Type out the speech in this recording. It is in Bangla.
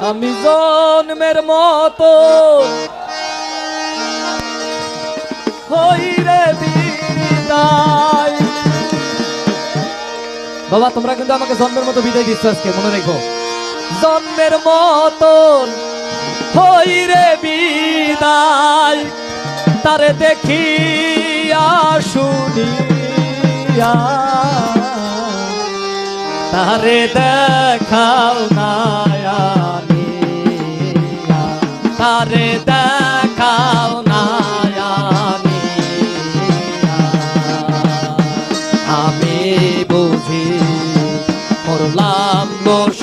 আমি জন্মের মতো হই রে বিদায়। বাবা তোমরা কিন্তু আমাকে জন্মের মতো বিদায় দিচ্ছ আজকে, মনে রেখো। জন্মের মতন হই রে বিদায়, তারে দেখিয়া শুনিয়া তারে দেখাও না আনিয়া, তারে দেখাও না আনিয়া। আমি বুঝি করলাম দোষ